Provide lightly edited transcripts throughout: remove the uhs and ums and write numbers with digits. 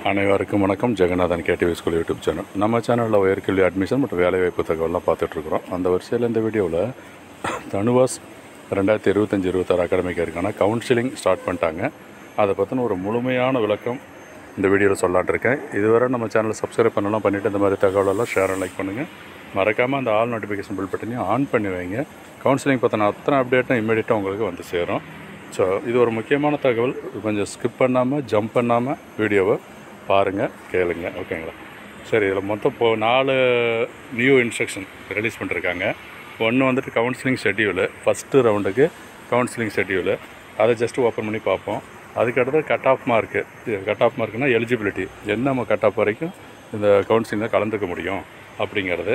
அனைவருக்கும் வணக்கம். Jeganathan KTV school YouTube channel. நம்ம சேனலில் உயர்கல்வி அட்மிஷன் மற்றும் வேலைவாய்ப்பு தகவலாம் பார்த்துட்ருக்குறோம். அந்த வரிசையில் இந்த வீடியோவில் தனுவாஸ் 2025-26 அகாடமிக் இயருக்கான கவுன்சிலிங் ஸ்டார்ட் பண்ணிட்டாங்க. அதை பற்றின ஒரு முழுமையான விளக்கம் இந்த வீடியோவில் சொல்லலான் இருக்கேன். இதுவரை நம்ம சேனலை சப்ஸ்கிரைப் பண்ணலாம், பண்ணிவிட்டு இந்த மாதிரி தகவலெல்லாம் ஷேர் அண்ட் லைக் பண்ணுங்கள். மறக்காமல் அந்த ஆல் நோட்டிஃபிகேஷன் பில் பட்டனையும் ஆன் பண்ணி வைங்க. கவுன்சிலிங் பற்றின அத்தனை அப்டேட்டும் இமீடியட்டாக உங்களுக்கு வந்து சேரும். ஸோ இது ஒரு முக்கியமான தகவல். கொஞ்சம் ஸ்கிப் பண்ணாமல் ஜம்ப் பண்ணாமல் வீடியோவை பாருங்கள், கேளுங்க. ஓகேங்களா? சரி, இதில் மொத்தம் 4 நியூ இன்ஸ்ட்ரக்ஷன் ரிலீஸ் பண்ணிருக்காங்க. ஒன்று வந்துட்டு கவுன்சிலிங் ஷெட்யூலு, ஃபஸ்ட்டு ரவுண்டுக்கு கவுன்சிலிங் ஷெட்யூலு. அதை ஜஸ்ட்டு ஓப்பன் பண்ணி பார்ப்போம். அதுக்கடுத்து கட் ஆஃப் மார்க்குனால் எலிஜிபிலிட்டி, என்ன நம்ம கட் ஆஃப் வரைக்கும் இந்த கவுன்சிலிங்கில் கலந்துக்க முடியும் அப்படிங்கிறது.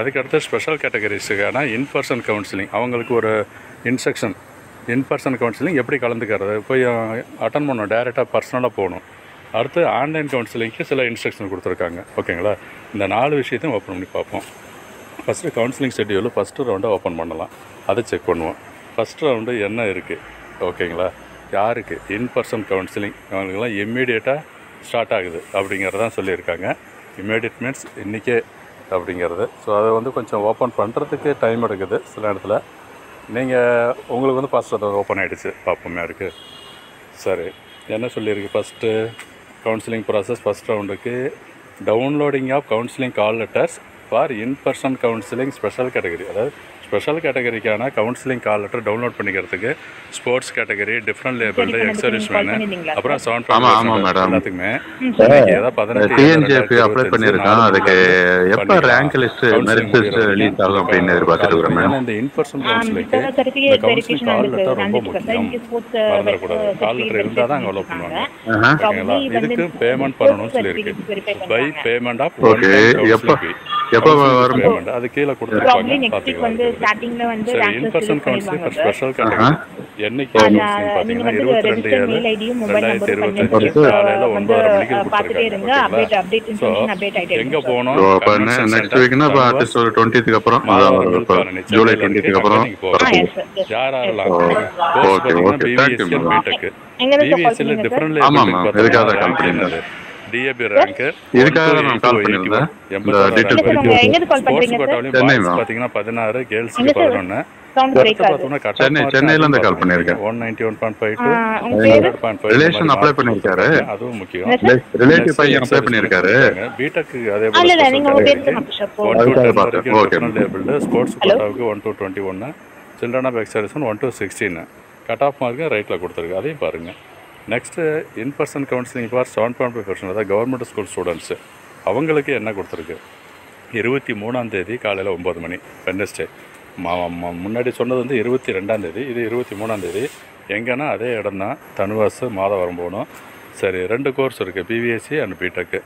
அதுக்கடுத்து ஸ்பெஷல் கேட்டகரிஸுக்கான இன்பர்சன் கவுன்சிலிங், அவங்களுக்கு ஒரு இன்ஸ்ட்ரக்ஷன். இன்பர்சன் கவுன்சிலிங் எப்படி கலந்துக்கிறது, போய் அட்டன் பண்ணணும், டைரெக்டாக பர்சனலாக போகணும். அடுத்து ஆன்லைன் கவுன்சிலிங்க்கு சில இன்ஸ்ட்ரக்ஷன் கொடுத்துருக்காங்க. ஓகேங்களா? இந்த 4 விஷயத்தையும் ஓப்பன் பண்ணி பார்ப்போம். ஃபஸ்ட்டு கவுன்சிலிங் ஷெட்யூலு ஃபஸ்ட்டு ரவுண்டை ஓப்பன் பண்ணலாம். அதை செக் பண்ணுவோம். ஃபஸ்ட் ரவுண்டு என்ன இருக்குது, ஓகேங்களா? யாருக்கு இன்பர்சன் கவுன்சிலிங், அவங்களுக்கெல்லாம் இம்மீடியட்டாக ஸ்டார்ட் ஆகுது அப்படிங்கிறதான் சொல்லியிருக்காங்க. இம்மீடியட் மீன்ஸ் இன்றைக்கே அப்படிங்கிறது. ஸோ அதை கொஞ்சம் ஓப்பன் பண்ணுறதுக்கு டைம் எடுக்குது சில இடத்துல. நீங்கள் உங்களுக்கு ஃபஸ்ட் அதை ஓப்பன் ஆகிடுச்சு, பார்ப்போமே இருக்குது. சரி, என்ன சொல்லியிருக்கு? ஃபஸ்ட்டு கவுன்சிலிங் ப்ராசஸ் ஃபஸ்ட் ரவுண்டுக்கு downloading of counselling call letters for in person counselling special category. அதாவது ஸ்பெஷல் கேட்டகரிக்கான கவுன்சிலிங் கால் லெட்டர் டவுன்லோட் பண்ணிக்கிறதுக்கு sports category, different label, ex serviceman, அப்புறம் சவுண்ட் எல்லாத்துக்குமே ஏதாவது 18 அப்ளை பண்ணியிருக்கான். அதுக்கு எப்போ rank list merit list release ஆகும் அப்படின்னு எதிர்பார்த்துருக்கோம். ஏன்னா இந்த இன்பர்சன் கவுன்சிலிங்க்கு இந்த கவுன்சிலிங் கால் லெட்டர் ரொம்ப முக்கியம். மறந்துடக்கூடாது. கால் லெட்டர் இருந்தால் தான் அங்கே அலோவ் பண்ணுவாங்க. ஓகேங்களா? இதுக்கு பேமெண்ட் பண்ணணும்னு சொல்லியிருக்கு. பை பேமெண்ட் ஆஃப் எப்போ வரும் பேமெண்ட் அது கீழே கொடுத்துருப்பாங்க, பார்த்துக்கலாம். சரி, in person counselling for special category என்னைக்கு பார்த்தீங்கன்னா 22/7/2025 காலையில் 9:30 மணிக்கு கொடுத்துருக்காங்க. ஸோ எங்கே போகணும், நெக்ஸ்ட் வீக்னா ஆர்டிஸ்ட் ஒரு 20க்கு அப்புறம், ஜூலை 20க்கு அப்புறம் யார் யாரெல்லாம் கோர்ஸ் பார்த்தீங்கன்னா பிவிஎஸ்சி பிடெக். பிவிஎஸ்சியில் டிஃப்ரெண்ட் லேபிள் டிஏபி ரேங்க் இதுக்காக நான் கால் பண்ணிருந்தேன். இந்த டீடைல் ஸ்போர்ட்ஸ் கோட்டாவிலும் பாய்ஸ் பாத்தீங்கன்னா 16, கேர்ள்ஸ்க்கு 11. சென்னையில இருந்து கால் பண்ணிருக்கேன். 191.5 ரிலேஷன் அப்ளை பண்ணிருக்காரு. அதுவும் முக்கியம். ரிலேட்டிவ் பையன் அப்ளை பண்ணிருக்காரு. பிடெக் அதே போல ஸ்போர்ட்ஸ் கோட்டாவுக்கு 1 to 21, children of exercise 1 to 16. Cut off mark ரைட்டில் கொடுத்துருக்கு, அதையும் பாருங்கள். நெக்ஸ்ட்டு இன்பர்சன் கவுன்சிலிங் ஃபார் 7.5%, அதாவது கவர்மெண்ட் ஸ்கூல் ஸ்டூடெண்ட்ஸு, அவங்களுக்கு என்ன கொடுத்துருக்கு? 23ஆம் தேதி காலையில் 9 மணி வெட்னஸ்டே. முன்னாடி சொன்னது 22ஆம் தேதி, இது 23ஆம் தேதி. எங்கன்னா அதே இடம் தான், தனுவாஸ், மாதவரம் போகணும். சரி, 2 கோர்ஸ் இருக்குது, பிவிஎஸ்சி அண்ட் பிடெக்கு.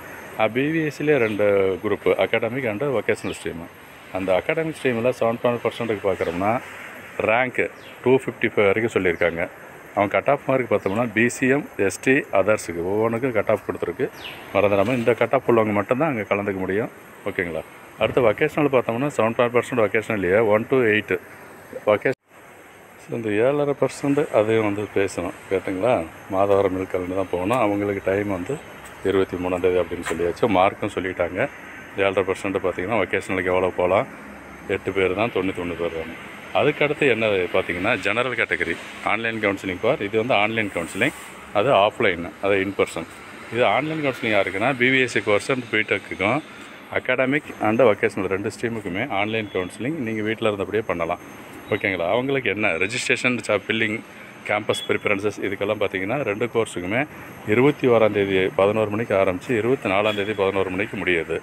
பிவிஎஸ்சிலே 2 group, academic and vocational stream. அந்த அகாடமிக் ஸ்ட்ரீமில் 7.5%க்கு பார்க்குறோம்னா ரேங்க்கு 255 வரைக்கும் சொல்லியிருக்காங்க. அவன் கட் ஆஃப் மார்க் பார்த்தோம்னா பிசிஎம், எஸ்டி, அதர்ஸுக்கு ஒவ்வொன்றுக்கும் கட் ஆஃப் கொடுத்துருக்கு. மறந்துடாமல் இந்த கட் ஆஃப் உள்ளவங்க மட்டும்தான் அங்கே கலந்துக்க முடியும். ஓகேங்களா? அடுத்து வொகேஷனல் பார்த்தோம்னா 7.5% வொகேஷனல்லையே 1 to 8 வொகேஷன். இந்த 7.5% அதையும் பேசணும், கேட்டுங்களா? மாதவரம் மில்கல்னு தான் போகணும். அவங்களுக்கு டைம் 23ஆம் தேதி அப்படின்னு சொல்லியாச்சு. மார்க்கும் சொல்லிட்டாங்க. 7.5% பார்த்தீங்கன்னா வொகேஷனலுக்கு எவ்வளோ போகலாம்? 8 பேர் தான், 91 பேர் தான். அதுக்கடுத்து என்ன பார்த்தீங்கன்னா general category online counselling for, இது ஆன்லைன் கவுன்சிலிங், அது ஆஃப்லைன், அது இன்பர்சன். இது ஆன்லைன் கவுன்சிலிங் யாருக்குன்னா பிபிஎஸ்சி கோர்ஸ் அண்ட் பிடெக்குக்கும் அகாடமிக் அண்ட் வொகேஷனல் 2 ஸ்ட்ரீமுக்குமே ஆன்லைன் கவுன்சிலிங் நீங்கள் வீட்டில் இருந்தபடியே பண்ணலாம். ஓகேங்களா? அவங்களுக்கு என்ன ரெஜிஸ்ட்ரேஷன், பில்லிங், கேம்பஸ் ப்ரிஃபரன்சஸ், இதுக்கெல்லாம் பார்த்தீங்கன்னா 2 கோர்ஸுக்குமே 21ஆம் தேதி 11 மணிக்கு ஆரம்பித்து 24ஆம் தேதி 11 மணிக்கு முடியுது.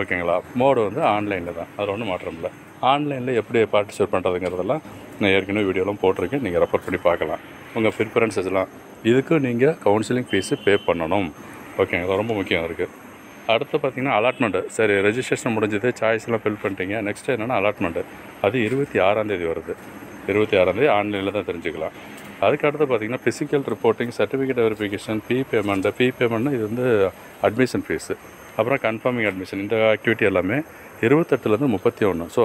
ஓகேங்களா? மோடு ஆன்லைனில் தான், அதில் ஒன்றும் மாற்றம் இல்லை. ஆன்லைனில் எப்படி பார்ட்டிசிபேட் பண்ணுறதுங்கிறதெல்லாம் நான் ஏற்கனவே வீடியோலாம் போட்டிருக்கேன், நீங்கள் ரெஃபர் பண்ணி பார்க்கலாம். உங்கள் ப்ரிஃபரன்சஸ்லாம் இதுக்கு நீங்கள் கவுன்சிலிங் ஃபீஸு பே பண்ணணும். ஓகேங்களா? ரொம்ப முக்கியம் இருக்குது. அடுத்து பார்த்திங்கன்னா அலாட்மெண்ட்டு. சரி, ரெஜிஸ்ட்ரேஷன் முடிஞ்சது, சாய்ஸ்லாம் ஃபில் பண்ணிட்டீங்க. நெக்ஸ்ட்டு என்னென்னா அலாட்மெண்ட்டு. அது 26ஆம் தேதி வருது. 26ஆம் தேதி ஆன்லைனில் தான் தெரிஞ்சுக்கலாம். அதுக்கு அடுத்து பார்த்திங்கன்னா ஃபிசிக்கல் ரிப்போர்ட்டிங், சர்டிஃபிகேட் வெரிஃபிகேஷன், ஃபீ பேமெண்ட்னா இது அட்மிஷன் ஃபீஸு, அப்புறம் கன்ஃபார்மிங் அட்மிஷன். இந்த ஆக்டிவிட்டி எல்லாமே 28லேருந்து 31. ஸோ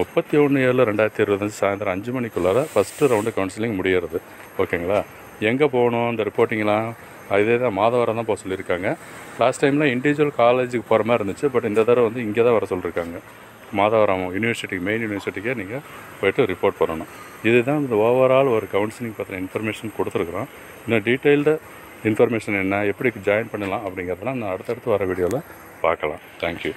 31/7/2025 சாயந்தரம் 5 மணிக்குள்ளார ஃபஸ்ட்டு ரவுண்டு கவுன்சிலிங் முடிகிறது. ஓகேங்களா? எங்கே போகணும்? இந்த ரிப்போர்ட்டிங்லாம் இதே தான் மாதவரம் தான் போக சொல்லியிருக்காங்க. லாஸ்ட் டைமில் இண்டிவிஜுவல் காலேஜுக்கு போகிற மாதிரி இருந்துச்சு. பட் இந்த தடவை வந்து இங்கே தான் வர சொல்லியிருக்காங்க. மாதவரம் யூனிவர்சிட்டிக்கு, மெயின் யூனிவர்சிட்டிக்கே நீங்கள் போய்ட்டு ரிப்போர்ட் பண்ணணும். இதுதான் இந்த ஓவரால் ஒரு கவுன்சிலிங் பற்றின இன்ஃபர்மேஷன் கொடுத்துருக்குறோம். இன்னும் டீட்டெயில்டு இன்ஃபர்மேஷன் என்ன, எப்படி ஜாயின் பண்ணலாம் அப்படிங்கிறதெல்லாம் நான் அடுத்தடுத்து வர வீடியோவில் பார்க்கலாம். தேங்க்யூ.